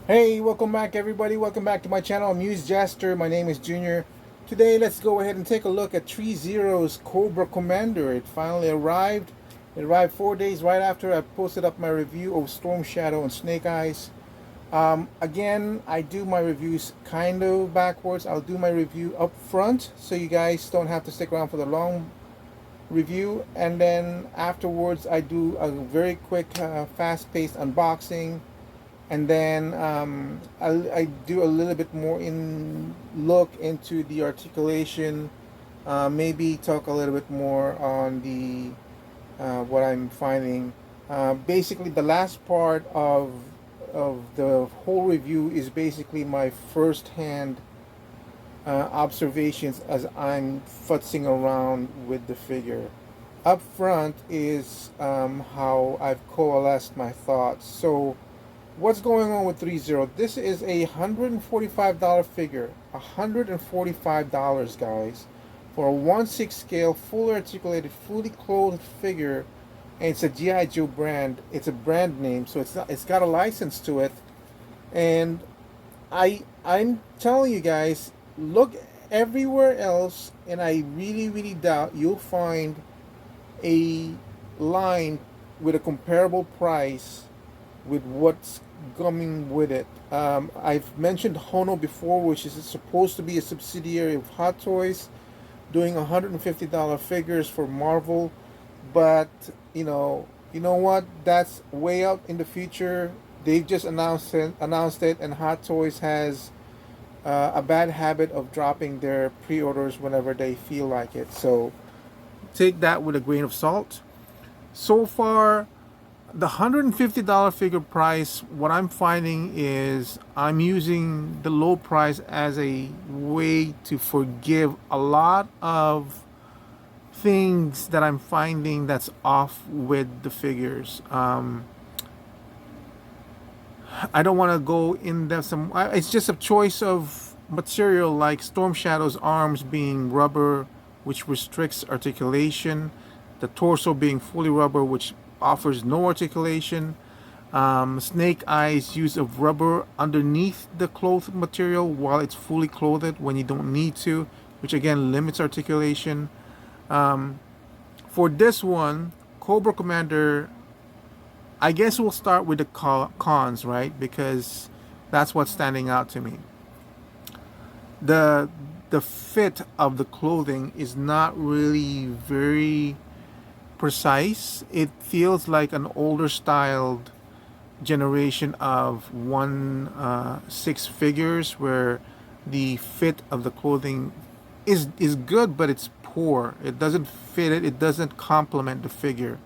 Hey, welcome back everybody. Welcome back to my channel. I'm Muse Jaster. My name is Junior. Today, let's go ahead and take a look at Threezero's Cobra Commander. It finally arrived. It arrived 4 days right after I posted up my review of Storm Shadow and Snake Eyes. Again, I do my reviews kind of backwards. I'll do my review up front so you guys don't have to stick around for the long review. And then afterwards, I do a very quick, fast-paced unboxing, and then I do a little bit more in look into the articulation, maybe talk a little bit more on the what I'm finding. Basically, the last part of the whole review is basically my first-hand observations as I'm futzing around with the figure. Up front is how I've coalesced my thoughts. So what's going on with Threezero? This is a $145 figure. $145, guys, for a 1/6 scale, fully articulated, fully clothed figure, and it's a GI Joe brand. It's a brand name, so it's not. It's got a license to it, and I'm telling you guys, look everywhere else, and I really doubt you'll find a line with a comparable price with what's coming with it. I've mentioned Hono before, which is supposed to be a subsidiary of Hot Toys, doing $150 figures for Marvel, but you know what? That's way out in the future. They've just announced it, and Hot Toys has a bad habit of dropping their pre-orders whenever they feel like it. So take that with a grain of salt. So far, the $150 figure price, what I'm finding is I'm using the low price as a way to forgive a lot of things that I'm finding that's off with the figures. I don't want to go in depth. It's just a choice of material, like Storm Shadow's arms being rubber, which restricts articulation, the torso being fully rubber, which offers no articulation. Snake Eyes use of rubber underneath the cloth material while it's fully clothed when you don't need to, which again limits articulation. For this one, Cobra Commander, I guess we'll start with the cons, right? Because that's what's standing out to me. The the fit of the clothing is not really very precise. It feels like an older styled generation of 1/6 figures, where the fit of the clothing is good, but it's poor. It doesn't fit it. It doesn't complement the figure.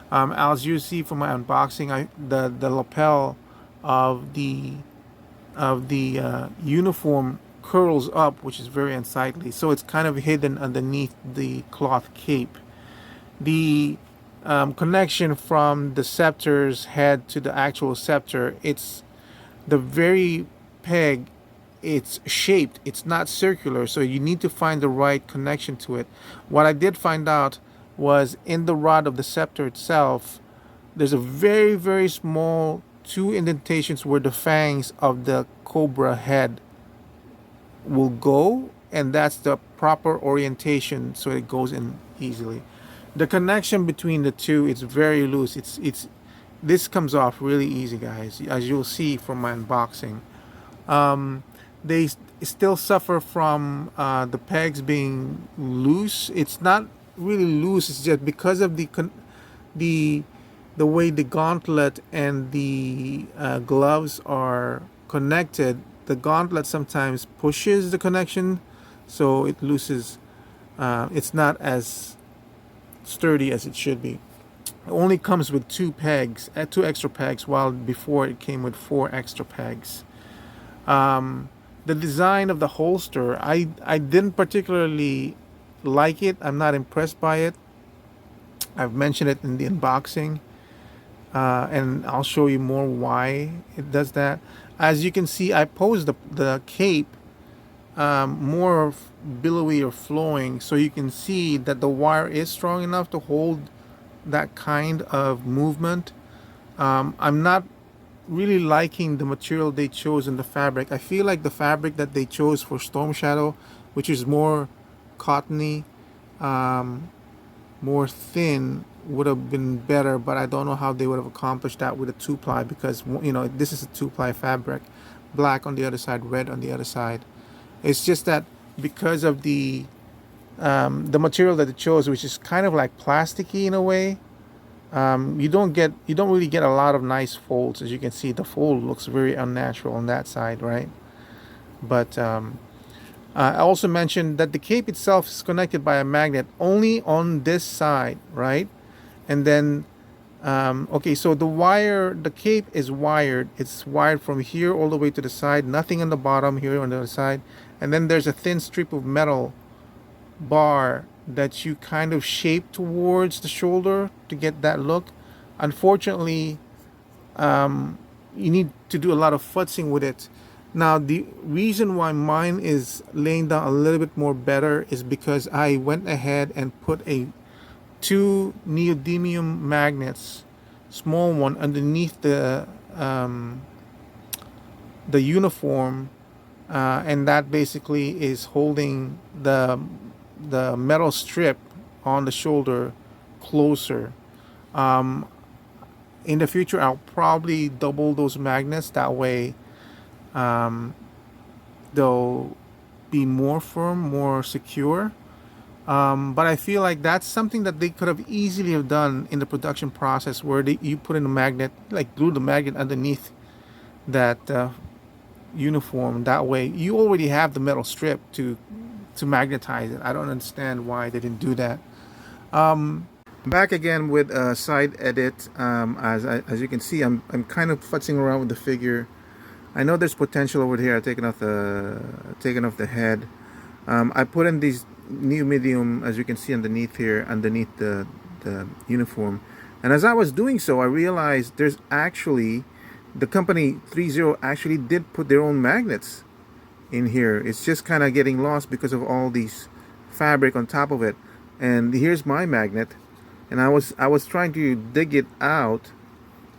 As you see from my unboxing, the lapel of the uniform curls up, which is very unsightly. So it's kind of hidden underneath the cloth cape. The connection from the scepter's head to the actual scepter, it's the very peg. It's shaped. It's not circular, so you need to find the right connection to it. What I did find out was in the rod of the scepter itself, there's a very small two indentations where the fangs of the cobra head will go, and that's the proper orientation, so it goes in easily. The connection between the two, it's very loose. It's this comes off really easy, guys, as you'll see from my unboxing. They still suffer from the pegs being loose. It's not really loose. It's just because of the the way the gauntlet and the gloves are connected. The gauntlet sometimes pushes the connection, so it loses. It's not as sturdy as it should be. It only comes with two extra pegs, while before it came with four extra pegs. The design of the holster, I didn't particularly like it. I'm not impressed by it. I've mentioned it in the unboxing, and I'll show you more why it does that. As you can see, I posed the cape more billowy or flowing, so you can see that the wire is strong enough to hold that kind of movement. I'm not really liking the material they chose in the fabric. I feel like the fabric that they chose for Storm Shadow, which is more cottony, um, more thin, would have been better, but I don't know how they would have accomplished that with a 2-ply, because this is a 2-ply fabric, black on the other side, red on the other side. It's just that because of the material that they chose, which is kind of like plasticky in a way, you don't really get a lot of nice folds. As you can see, the fold looks very unnatural on that side, right? But I also mentioned that the cape itself is connected by a magnet only on this side, right? And then okay, so the cape is wired. It's wired from here all the way to the side, nothing on the bottom here on the other side. And then there's a thin strip of metal bar that you kind of shape towards the shoulder to get that look. Unfortunately, you need to do a lot of futzing with it. Now, the reason why mine is laying down a little bit more better is because I went ahead and put two neodymium magnets, small one, underneath the uniform, and that basically is holding the metal strip on the shoulder closer. Um, in the future, I'll probably double those magnets. That way, um, they'll be more firm, more secure. But I feel like that's something that they could have easily have done in the production process, where you put in a magnet, like glue the magnet underneath that uniform. That way, you already have the metal strip to magnetize it. I don't understand why they didn't do that. Back again with a side edit. As you can see, I'm kind of futzing around with the figure. I know there's potential over here. I've taken off the head. I put in these new medium, as you can see underneath here, underneath the uniform. And as I was doing so, I realized there's actually, the company Threezero actually did put their own magnets in here. It's just kind of getting lost because of all these fabric on top of it. And here's my magnet, and I was trying to dig it out,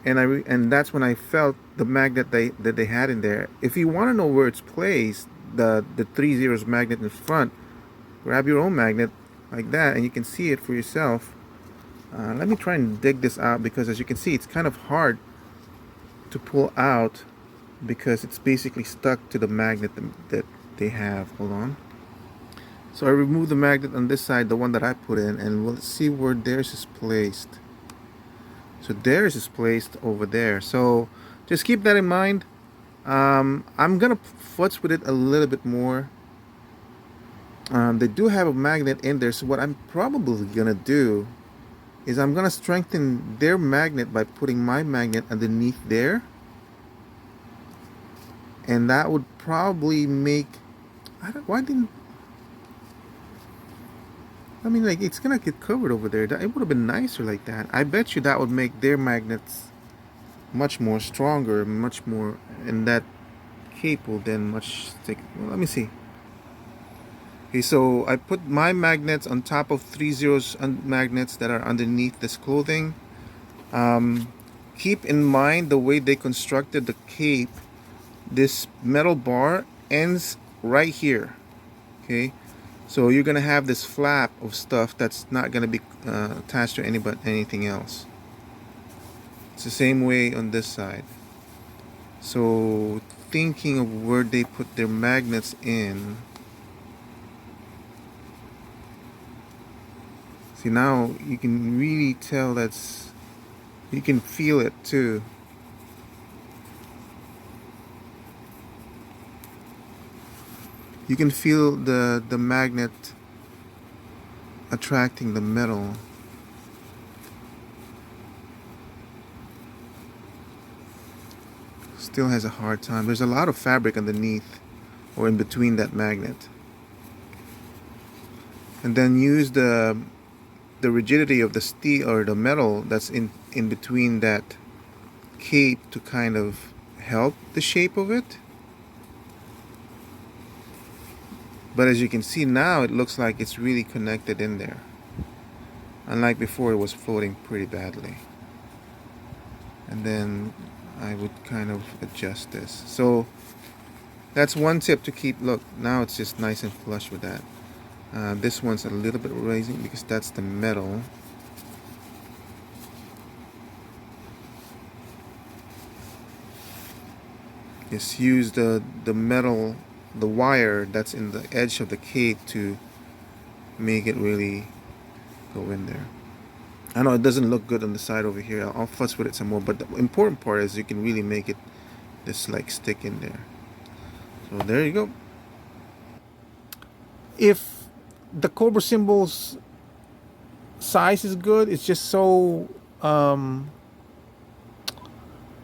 and that's when I felt the magnet that they had in there. If you want to know where it's placed, the Threezero's magnet in front, grab your own magnet like that, and you can see it for yourself. Let me try and dig this out, because as you can see, it's kind of hard to pull out because it's basically stuck to the magnet that they have. Hold on. So I removed the magnet on this side, the one that I put in, and we'll see where theirs is placed. So theirs is placed over there. So just keep that in mind. I'm gonna futz with it a little bit more. They do have a magnet in there, so what I'm probably gonna do is I'm gonna strengthen their magnet by putting my magnet underneath there, and that would probably make, like, it's gonna get covered over there. It would have been nicer like that. I bet you that would make their magnets much more stronger, much more, and that cape will then much thick. Well, let me see. Okay, so I put my magnets on top of Threezero's magnets that are underneath this clothing. Keep in mind the way they constructed the cape. This metal bar ends right here. Okay, so you're gonna have this flap of stuff that's not gonna be attached to anything else. It's the same way on this side. So thinking of where they put their magnets in. See, now you can really tell you can feel it too. You can feel the magnet attracting the metal. Still has a hard time. There's a lot of fabric underneath or in between that magnet. And then use the rigidity of the steel or the metal that's in between that cape to kind of help the shape of it. But as you can see now, it looks like it's really connected in there. Unlike before, it was floating pretty badly. And then I would kind of adjust this. So that's one tip to keep. Look, now it's just nice and flush with that. This one's a little bit raising because that's the metal. Just use the metal, the wire that's in the edge of the cape to make it really go in there. I know it doesn't look good on the side over here. I'll fuss with it some more, but the important part is you can really make it just like stick in there. So there you go. If the Cobra symbol's size is good, it's just so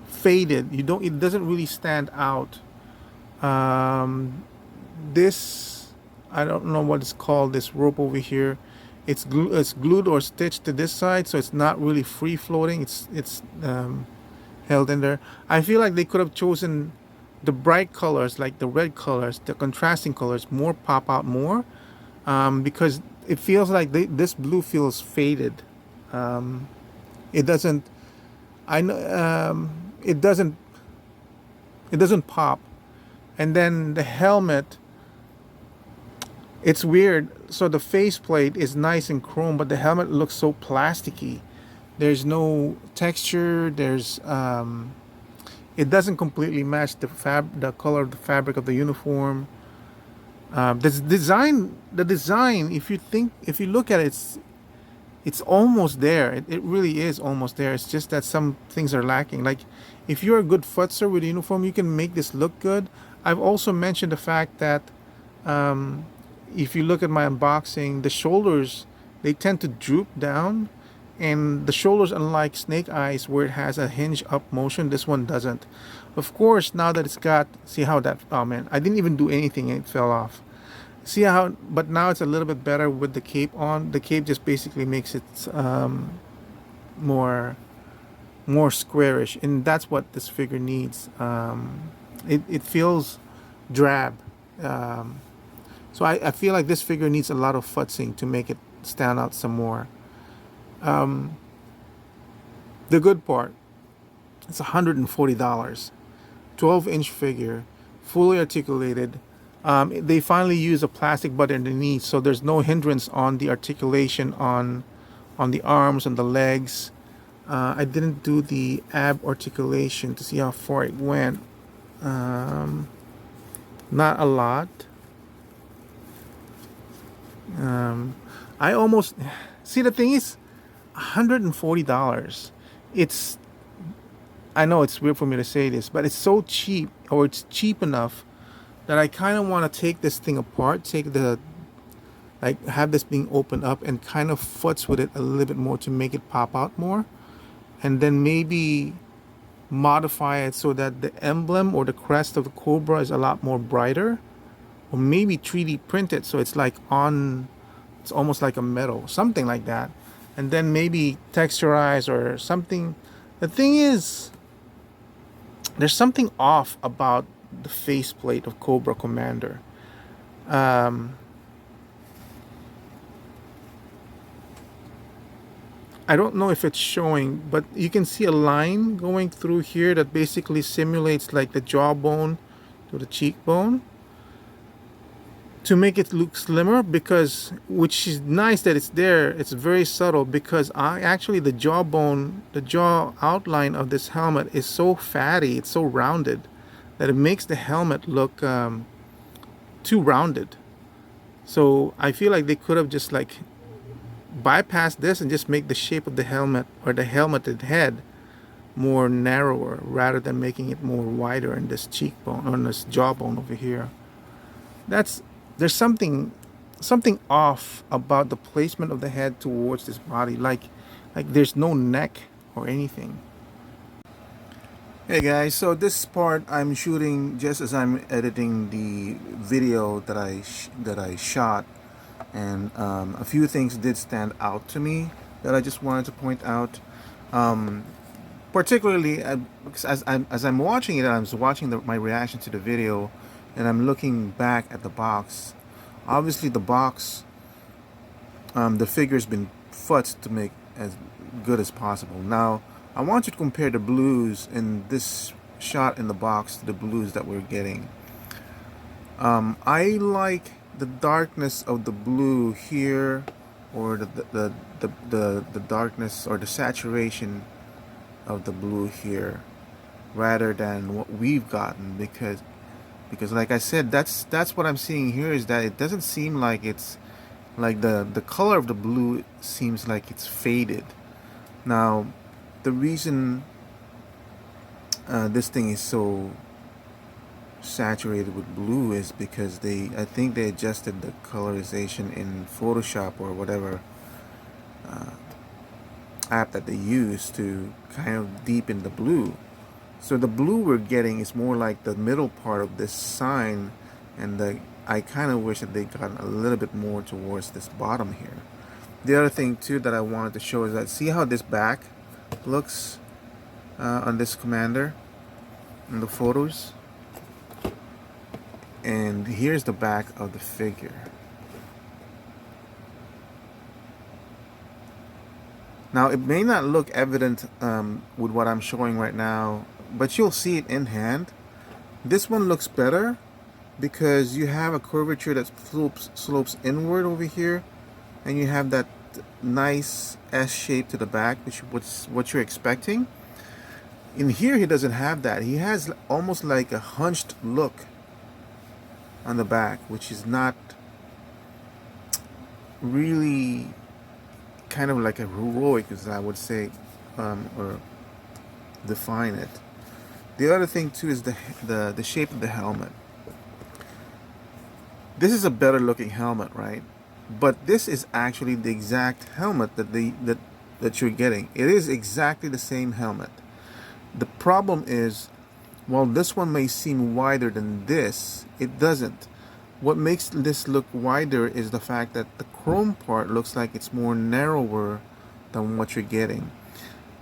faded. It doesn't really stand out. This, I don't know what it's called, this rope over here. It's glued or stitched to this side, so it's not really free floating. It's held in there. I feel like they could have chosen the bright colors, like the red colors, the contrasting colors, more pop out more, because it feels like this blue feels faded. It doesn't. I know. It doesn't pop. And then the helmet, it's weird. So the faceplate is nice and chrome, but the helmet looks so plasticky. There's no texture. It doesn't completely match the color of the fabric of the uniform. The design, if you look at it, it's almost there. It really is almost there. It's just that some things are lacking. Like, if you're a good futzer with a uniform, you can make this look good. I've also mentioned the fact that if you look at my unboxing, the shoulders, they tend to droop down. And the shoulders, unlike Snake Eyes, where it has a hinge up motion, this one doesn't. Of course, now that it's got, see how that, oh man, I didn't even do anything and it fell off. See how, but now it's a little bit better with the cape on. The cape just basically makes it more squarish, and that's what this figure needs. It feels drab, so I feel like this figure needs a lot of futzing to make it stand out some more. The good part, it's $140, 12-inch figure, fully articulated. They finally use a plastic butt underneath, so there's no hindrance on the articulation on the arms and the legs. I didn't do the ab articulation to see how far it went. Not a lot. I almost, see, the thing is, $140. I know it's weird for me to say this, but it's so cheap, or it's cheap enough that I kind of want to take this thing apart, have this being opened up and kind of futz with it a little bit more to make it pop out more, and then maybe modify it so that the emblem or the crest of the Cobra is a lot more brighter, or maybe 3D print it so it's it's almost like a metal, something like that, and then maybe texturize or something. The thing is, there's something off about the faceplate of Cobra Commander. I don't know if it's showing, but you can see a line going through here that basically simulates like the jawbone to the cheekbone to make it look slimmer, which is nice that it's there. It's very subtle, because actually the jaw outline of this helmet is so fatty, it's so rounded, that it makes the helmet look too rounded. So I feel like they could have just like bypassed this and just make the shape of the helmet, or the helmeted head, more narrower, rather than making it more wider in this cheekbone, or in this jawbone over here. There's something off about the placement of the head towards this body, like there's no neck or anything. Hey guys, so this part I'm shooting just as I'm editing the video that I shot, and a few things did stand out to me that I just wanted to point out. Particularly because as I'm watching it, I was watching my reaction to the video, and I'm looking back at the box. Obviously the box, the figure's been futzed to make as good as possible. Now, I want you to compare the blues in this shot in the box to the blues that we're getting. I like the darkness of the blue here, or the darkness or the saturation of the blue here, rather than what we've gotten, because like I said, that's what I'm seeing here, is that it doesn't seem like it's like the color of the blue seems like it's faded. Now, the reason this thing is so saturated with blue is because I think they adjusted the colorization in Photoshop or whatever app that they use to kind of deepen the blue. So the blue we're getting is more like the middle part of this sign, and I kind of wish that they got a little bit more towards this bottom here. The other thing too that I wanted to show is that, see how this back looks on this commander in the photos, and here's the back of the figure. Now, it may not look evident with what I'm showing right now, but you'll see it in hand. This one looks better because you have a curvature that slopes inward over here, and you have that nice S shape to the back, which is what you're expecting. In here, he doesn't have that. He has almost like a hunched look on the back, which is not really kind of like a heroic, as I would say, or define it. The other thing too is the shape of the helmet. This is a better looking helmet, right? But this is actually the exact helmet that you're getting. It is exactly the same helmet. The problem is, while this one may seem wider than this, it doesn't. What makes this look wider is the fact that the chrome part looks like it's more narrower than what you're getting.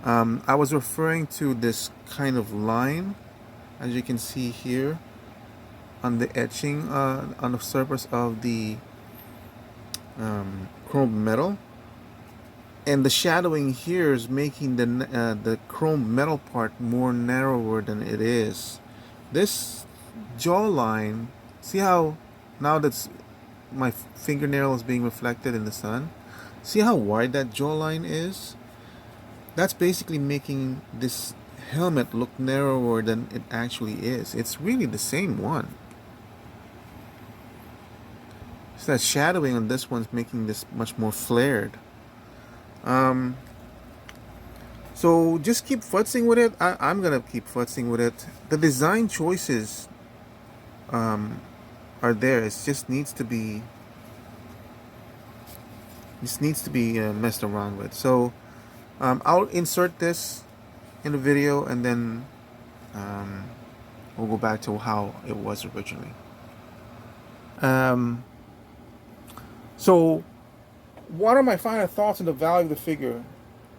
I was referring to this kind of line, as you can see here, on the etching on the surface of the chrome metal, and the shadowing here is making the chrome metal part more narrower than it is. This jawline, see how now that's my fingernail is being reflected in the sun, see how wide that jawline is? That's basically making this helmet look narrower than it actually is. It's really the same one. So that shadowing on this one's making this much more flared. So just keep futzing with it. I'm gonna keep futzing with it. The design choices are there. It just needs to be messed around with. So I'll insert this in the video, and then we'll go back to how it was originally. So what are my final thoughts on the value of the figure?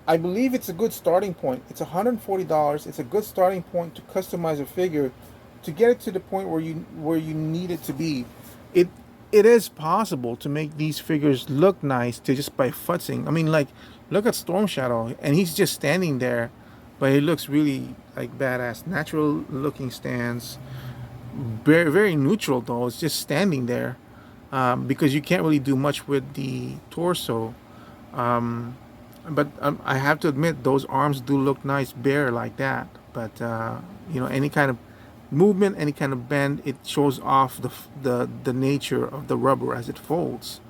I believe it's a good starting point. It's $140. It's a good starting point to customize a figure to get it to the point where you need it to be. It is possible to make these figures look nice just by futzing. I mean, like, look at Storm Shadow, and he's just standing there, but he looks really like badass. Natural looking stance. Very, very neutral though. It's just standing there. Because you can't really do much with the torso. But I have to admit, those arms do look nice bare like that. But you know, any kind of movement, any kind of bend, it shows off the nature of the rubber as it folds.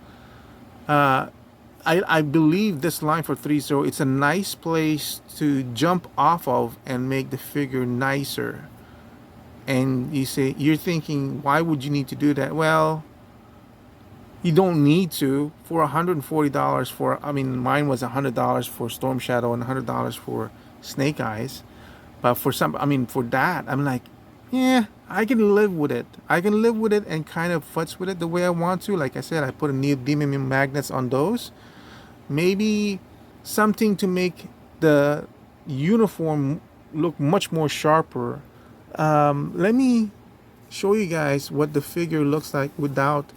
I believe this line for Threezero, it's a nice place to jump off of and make the figure nicer. And you're thinking, why would you need to do that? Well, you don't need to. For $140 for, I mean, mine was $100 for Storm Shadow and $100 for Snake Eyes. But for that, I'm like, yeah, I can live with it. I can live with it and kind of futz with it the way I want to. Like I said, I put a neodymium magnets on those. Maybe something to make the uniform look much more sharper. Let me show you guys what the figure looks like without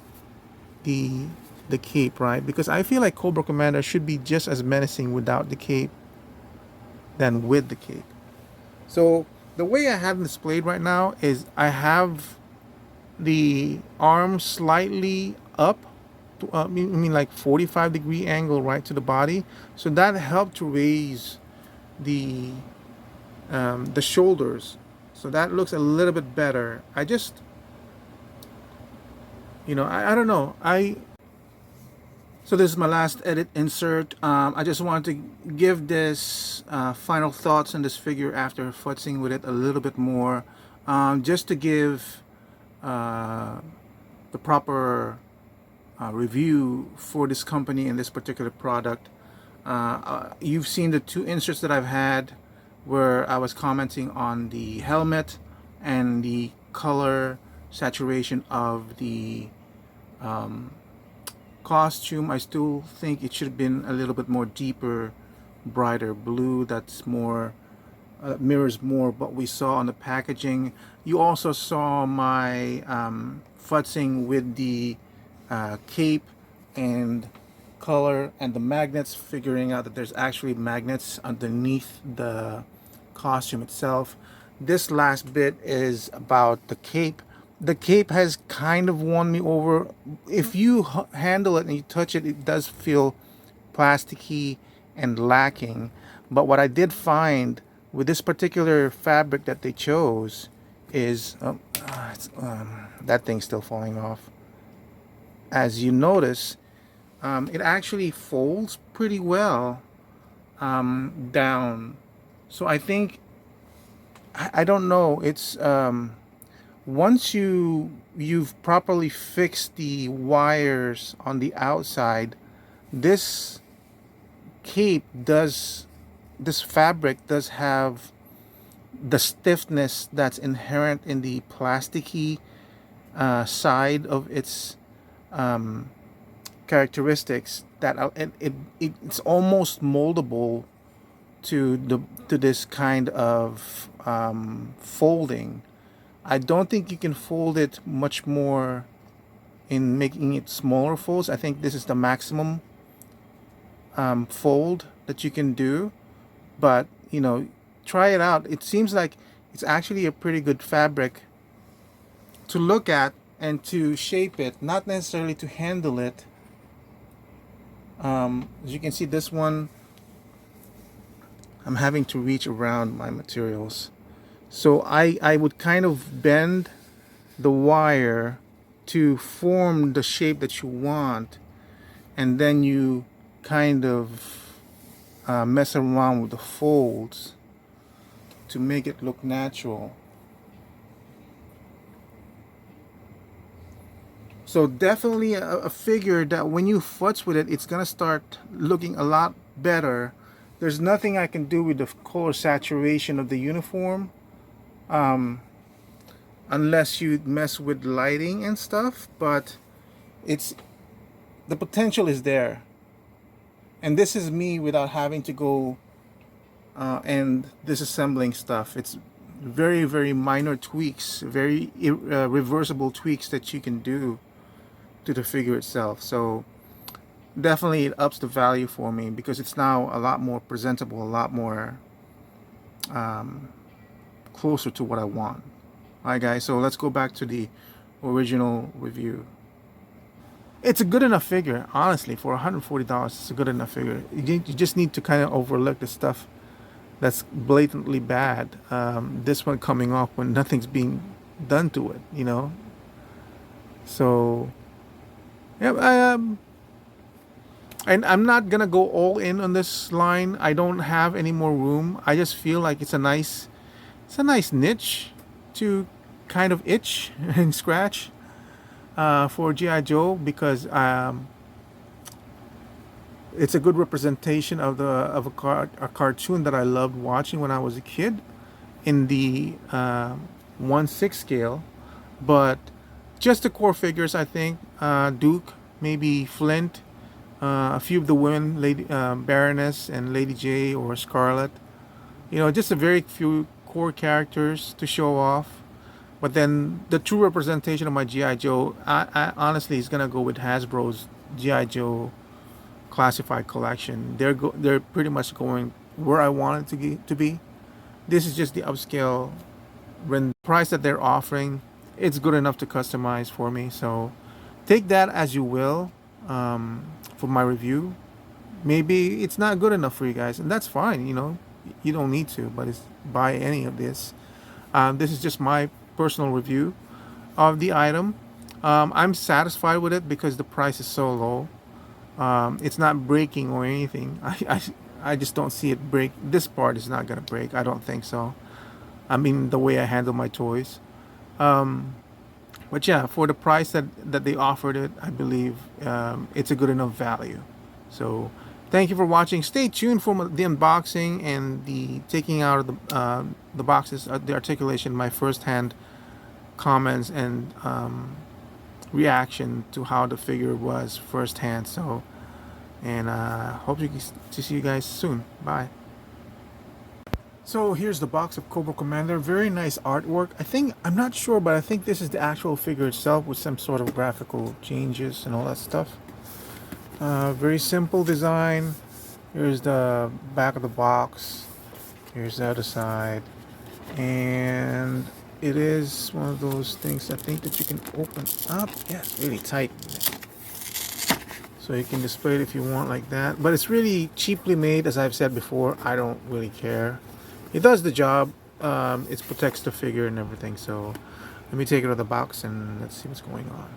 the cape, right? Because I feel like Cobra Commander should be just as menacing without the cape. than with the cape. So the way I have them displayed right now is I have the arm slightly up, I mean like 45-degree angle right to the body. So that helped to raise the shoulders. So that looks a little bit better. I just, I don't know. So this is my last edit insert. I just wanted to give this final thoughts on this figure after futzing with it a little bit more, just to give the proper review for this company and this particular product. You've seen the two inserts that I've had where I was commenting on the helmet and the color saturation of the costume. I still think it should have been a little bit more deeper, brighter blue. That's more mirrors more what we saw on the packaging. You also saw my futzing with the cape and color and the magnets, figuring out that there's actually magnets underneath the costume itself. This last bit is about the cape. The cape has kind of won me over. If you handle it and you touch it, it does feel plasticky and lacking. But what I did find with this particular fabric that they chose is that thing's still falling off. As you notice, it actually folds pretty well down. So I think, I don't know, it's once you've properly fixed the wires on the outside, this fabric does have the stiffness that's inherent in the plasticky side of its characteristics, that it's almost moldable to this kind of folding. I don't think you can fold it much more in making it smaller folds. I think this is the maximum fold that you can do, but try it out. It seems like it's actually a pretty good fabric to look at and to shape it, not necessarily to handle it. As you can see, this one, I'm having to reach around my materials. So I would kind of bend the wire to form the shape that you want, and then you kind of mess around with the folds to make it look natural. So definitely a figure that when you futz with it, it's gonna start looking a lot better. There's nothing I can do with the color saturation of the uniform, unless you mess with lighting and stuff, but the potential is there. And this is me without having to go and disassembling stuff. It's very, very minor tweaks, very reversible tweaks that you can do to the figure itself. So definitely it ups the value for me because it's now a lot more presentable, a lot more closer to what I want. Alright guys, so let's go back to the original review. It's a good enough figure, honestly. For $140, it's a good enough figure. You just need to kind of overlook the stuff that's blatantly bad. This one coming off when nothing's being done to it, So yeah, and I'm not gonna go all in on this line. I don't have any more room. I just feel like it's a nice niche to kind of itch and scratch for G.I. Joe, because it's a good representation of a cartoon that I loved watching when I was a kid in the 1/6 scale. But just the core figures, I think. Duke, maybe Flint, a few of the women, Lady Baroness and Lady J or Scarlet. Just a very few core characters to show off. But then the true representation of my G.I. Joe, I honestly is gonna go with Hasbro's G.I. Joe Classified Collection. They're pretty much going where I want it to be. This is just the upscale price that they're offering. It's good enough to customize for me. So take that as you will, for my review. Maybe it's not good enough for you guys, and that's fine. You don't need to, but it's buy any of this. This is just my personal review of the item. I'm satisfied with it because the price is so low. It's not breaking or anything. I just don't see it break. This part is not gonna break. I don't think so. I mean, the way I handle my toys. Um, but yeah, for the price that they offered it, I believe it's a good enough value. So thank you for watching. Stay tuned for the unboxing and the taking out of the boxes, the articulation, my first-hand comments and reaction to how the figure was firsthand. So, and hope to see you guys soon. Bye. So here's the box of Cobra Commander. Very nice artwork. I'm not sure, but I think this is the actual figure itself with some sort of graphical changes and all that stuff. Very simple design. Here's the back of the box. Here's the other side. And it is one of those things I think that you can open up. Yeah, it's really tight. So you can display it if you want like that. But it's really cheaply made, as I've said before. I don't really care. It does the job. It protects the figure and everything. So let me take it out of the box and let's see what's going on.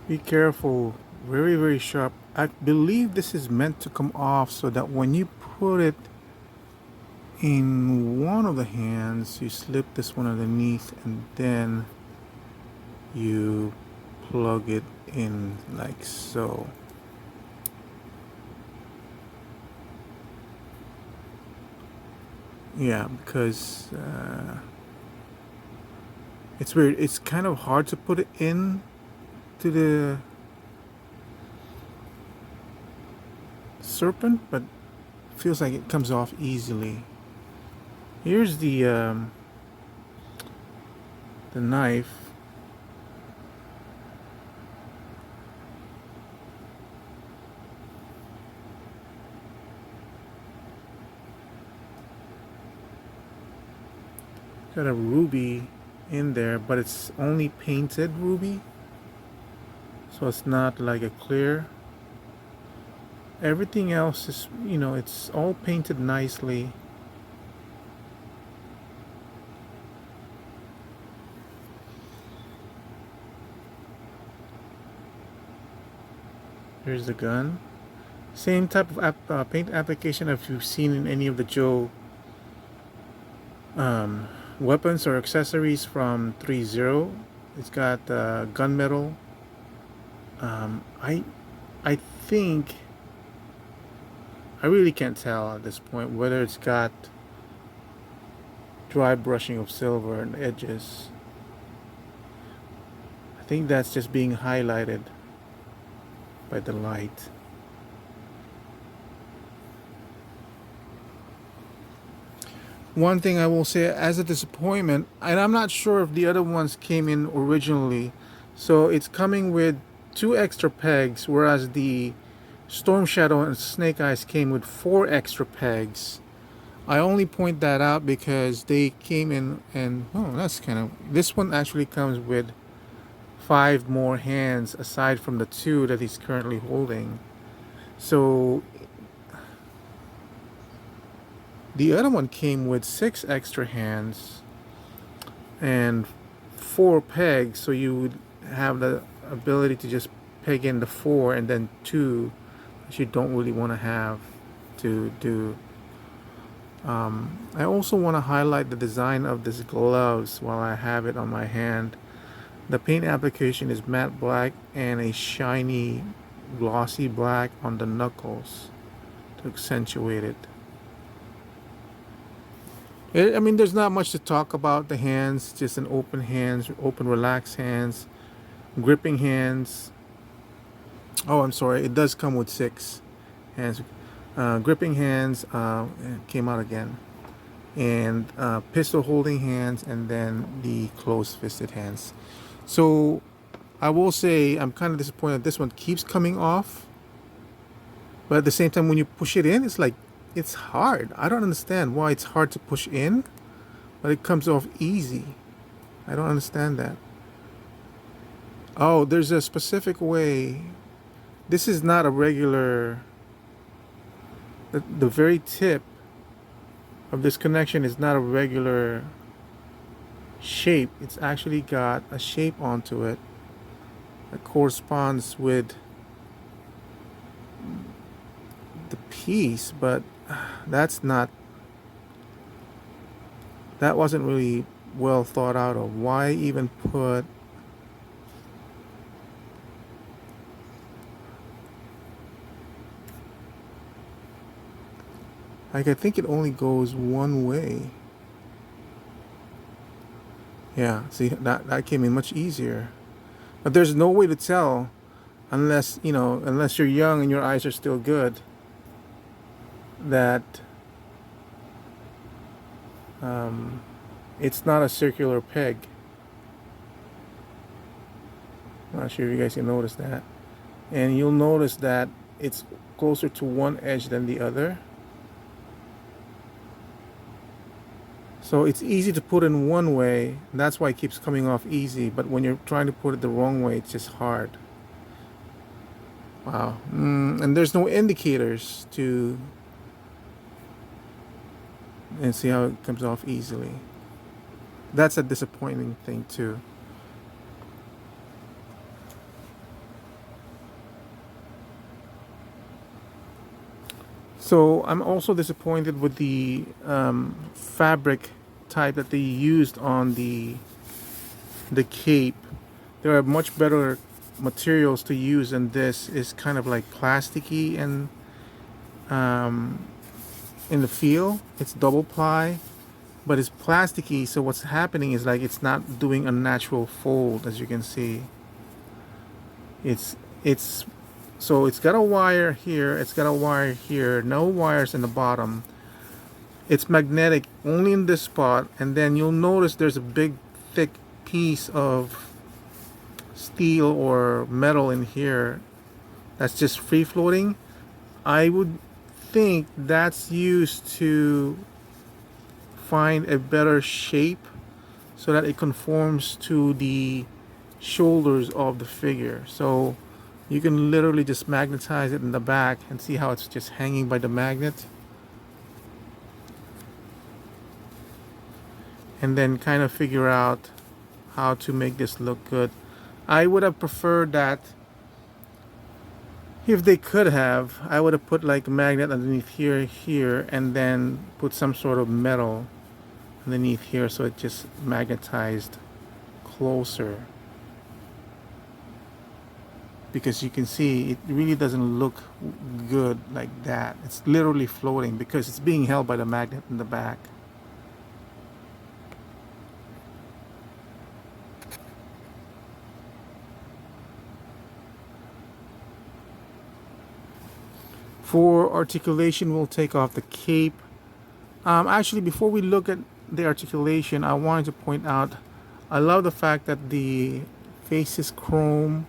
Be careful. Very, very sharp. I believe this is meant to come off so that when you put it in one of the hands, you slip this one underneath and then you plug it in like so. Yeah, because it's weird. It's kind of hard to put it in to the serpent, but feels like it comes off easily. Here's the knife. Got a ruby in there, but it's only painted ruby, so it's not like a clear. Everything else is, it's all painted nicely. Here's the gun. Same type of paint application if you've seen in any of the Joe weapons or accessories from Threezero. It's got gunmetal. I think I really can't tell at this point whether it's got dry brushing of silver on the edges. I think that's just being highlighted by the light. One thing I will say as a disappointment, and I'm not sure if the other ones came in originally, so it's coming with 2 extra pegs, whereas the Storm Shadow and Snake Eyes came with 4 extra pegs. I only point that out because they came in, and oh, that's kind of, this one actually comes with 5 more hands aside from the 2 that he's currently holding. So the other one came with 6 extra hands and 4 pegs, so you would have the ability to just peg in the 4 and then 2 that you don't really want to have to do. I also want to highlight the design of this gloves while I have it on my hand. The paint application is matte black and a shiny glossy black on the knuckles to accentuate it. I mean, there's not much to talk about the hands, just an open hands, open relaxed hands, gripping hands. Oh, I'm sorry, it does come with 6 hands. Gripping hands came out again, and pistol holding hands, and then the closed fisted hands. So I will say I'm kind of disappointed this one keeps coming off, but at the same time when you push it in, it's hard. I don't understand why it's hard to push in, but it comes off easy. I don't understand that. Oh, there's a specific way. This is not a regular. The very tip of this connection is not a regular shape. It's actually got a shape onto it that corresponds with the piece, but that wasn't really well thought out of. Why even put I think it only goes one way. Yeah, see, that came in much easier. But there's no way to tell unless you're young and your eyes are still good, that it's not a circular peg. I'm not sure if you guys can notice that. And you'll notice that it's closer to one edge than the other. So it's easy to put in one way, and that's why it keeps coming off easy. But when you're trying to put it the wrong way, it's just hard. Wow. And there's no indicators and see how it comes off easily. That's a disappointing thing too. So I'm also disappointed with the fabric type that they used on the cape. There are much better materials to use, and this is kind of like plasticky and in the feel. It's double ply, but it's plasticky, so what's happening is like it's not doing a natural fold. As you can see, it's so it's got a wire here, it's got a wire here, no wires in the bottom. It's magnetic only in this spot, and then you'll notice there's a big thick piece of steel or metal in here that's just free floating. I would think that's used to find a better shape so that it conforms to the shoulders of the figure. So You can literally just magnetize it in the back and see how it's just hanging by the magnet. And then kind of figure out how to make this look good. I would have preferred that if they could have, I would have put like a magnet underneath here, and then put some sort of metal underneath here so it just magnetized closer. Because you can see it really doesn't look good like that. It's literally floating because it's being held by the magnet in the back. For articulation, we'll take off the cape. Actually, before we look at the articulation, I wanted to point out, I love the fact that the face is chrome.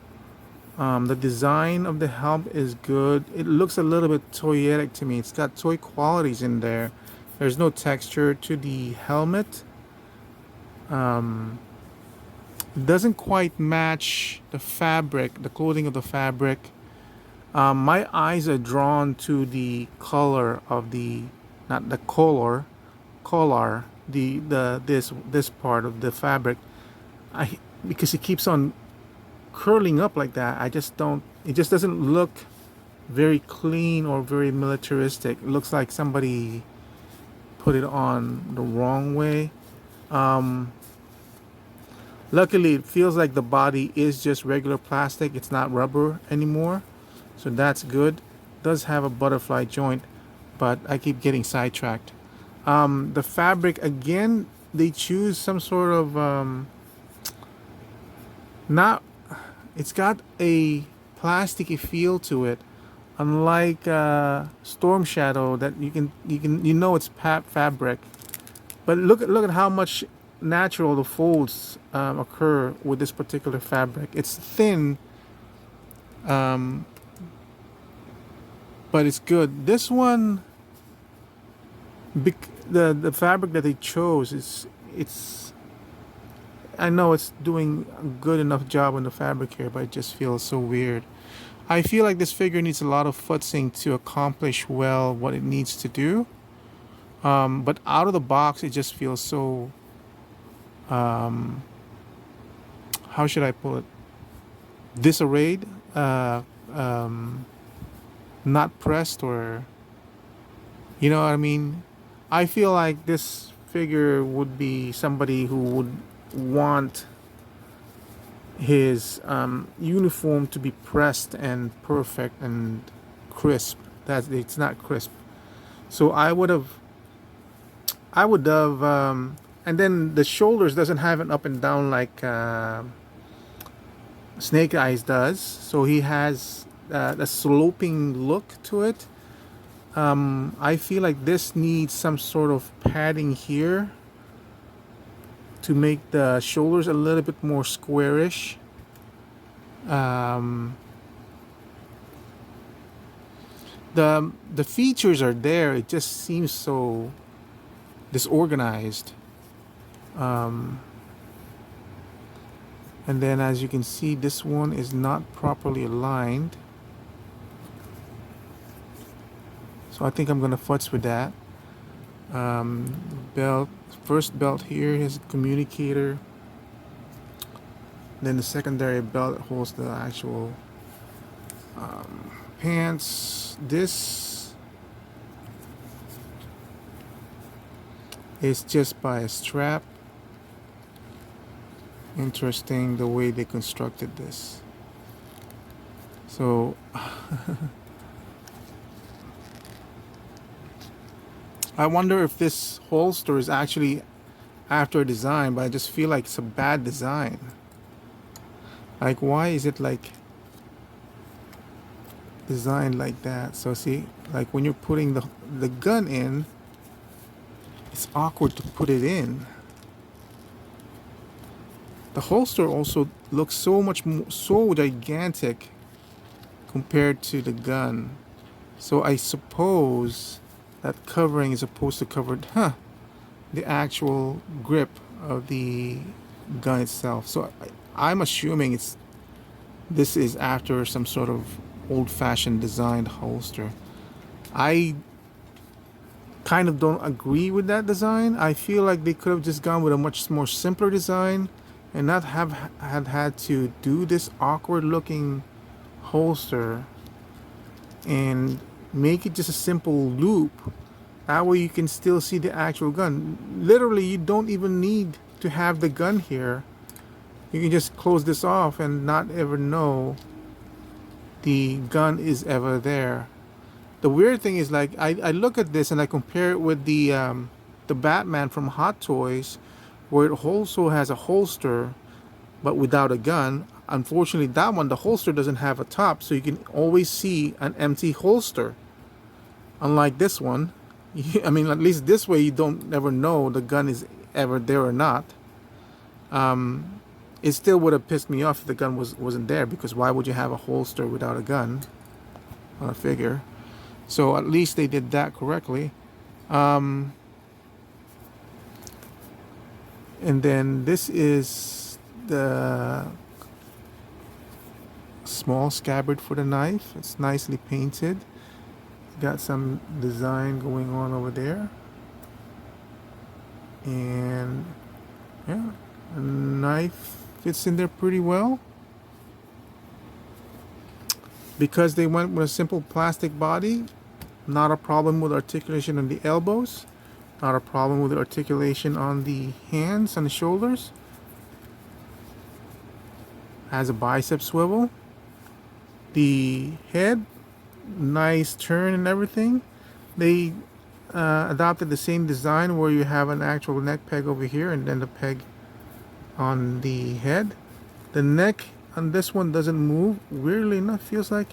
The design of the helm is good. It looks a little bit toyetic to me. It's got toy qualities in there. There's no texture to the helmet. It doesn't quite match the fabric, the clothing of the fabric. My eyes are drawn to the color of the, not the collar, this part of the fabric. Because it keeps on curling up like that. I just don't. It just doesn't look very clean or very militaristic. It looks like somebody put it on the wrong way. Luckily, it feels like the body is just regular plastic. It's not rubber anymore, so that's good. It does have a butterfly joint, but I keep getting sidetracked. The fabric again, they choose some sort of not. It's got a plasticky feel to it, unlike Storm Shadow that you know it's fabric. But look at how much natural the folds occur with this particular fabric. It's thin, but it's good. This one, the fabric that they chose it's. I know it's doing a good enough job on the fabric here, but it just feels so weird. I feel like this figure needs a lot of futzing to accomplish well what it needs to do. But out of the box, it just feels so. How should I put it? Disarrayed, not pressed, or you know what I mean. I feel like this figure would be somebody who would want his uniform to be pressed and perfect and crisp. That it's not crisp. So I would have, and then the shoulders doesn't have an up and down like Snake Eyes does. So he has a sloping look to it. I feel like this needs some sort of padding here to make the shoulders a little bit more squarish. The features are there. It just seems so disorganized. And then, as you can see, this one is not properly aligned. So I think I'm gonna futz with that. Belt. First belt here is communicator. Then the secondary belt holds the actual pants. This is just by a strap. Interesting the way they constructed this. So I wonder if this holster is actually after a design, but I just feel like it's a bad design. Like, why is it like designed like that? So see, like when you're putting the gun in, it's awkward to put it in. The holster also looks so gigantic compared to the gun. So I suppose that covering is supposed to cover the actual grip of the gun itself. So I'm assuming it's This is after some sort of old-fashioned designed holster. I kind of don't agree with that design. I feel like they could have just gone with a much more simpler design and not have had to do this awkward looking holster and make it just a simple loop. That way you can still see the actual gun. Literally, you don't even need to have the gun here. You can just close this off and not ever know the gun is ever there. The weird thing is, like, I look at this and I compare it with the Batman from Hot Toys, where it also has a holster but without a gun. Unfortunately, that one, the holster doesn't have a top, so you can always see an empty holster. Unlike this one, I mean, at least this way you don't never know the gun is ever there or not. It still would have pissed me off if the gun wasn't there, because why would you have a holster without a gun on a figure? So at least they did that correctly. And then this is the small scabbard for the knife. It's nicely painted. Got some design going on over there. And yeah, the knife fits in there pretty well. Because they went with a simple plastic body, not a problem with articulation on the elbows, not a problem with articulation on the hands and the shoulders. Has a bicep swivel. The head, nice turn and everything. They adopted the same design where you have an actual neck peg over here and then the peg on the head. The neck on this one doesn't move. Weirdly enough, feels like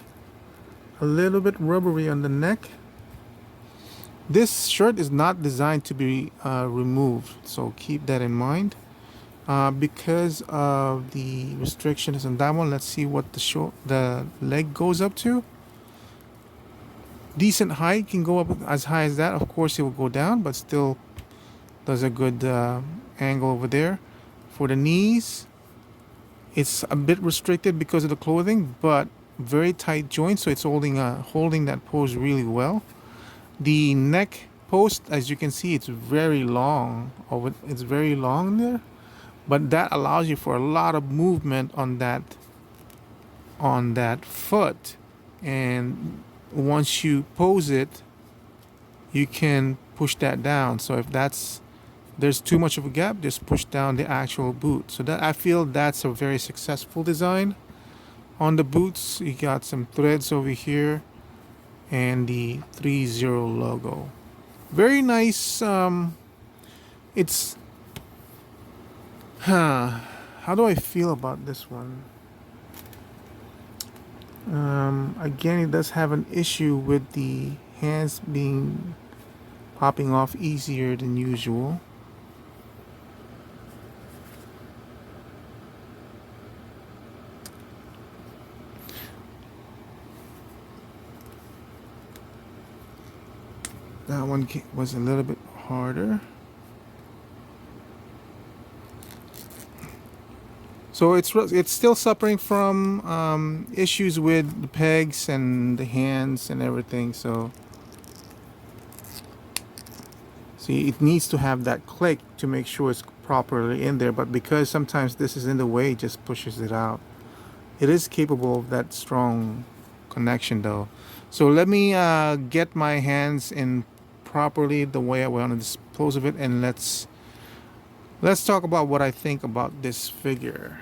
a little bit rubbery on the neck. This shirt is not designed to be removed, so keep that in mind. Because of the restrictions on that one, let's see what the leg goes up to. Decent height, can go up as high as that. Of course, it will go down, but still does a good angle over there. For the knees, it's a bit restricted because of the clothing, but very tight joint, so it's holding that pose really well. The neck post, as you can see, it's very long. It's very long there, but that allows you for a lot of movement on that foot. And once you pose it, you can push that down. So if there's too much of a gap, just push down the actual boot. So that, I feel that's a very successful design. On the boots, you got some threads over here and the Threezero logo. Very nice. It's how do I feel about this one? Again, it does have an issue with the hands popping off easier than usual. That one was a little bit harder. So it's still suffering from issues with the pegs and the hands and everything. So see, it needs to have that click to make sure it's properly in there. But because sometimes this is in the way, it just pushes it out. It is capable of that strong connection though. So let me get my hands in properly the way I want to dispose of it, and let's talk about what I think about this figure.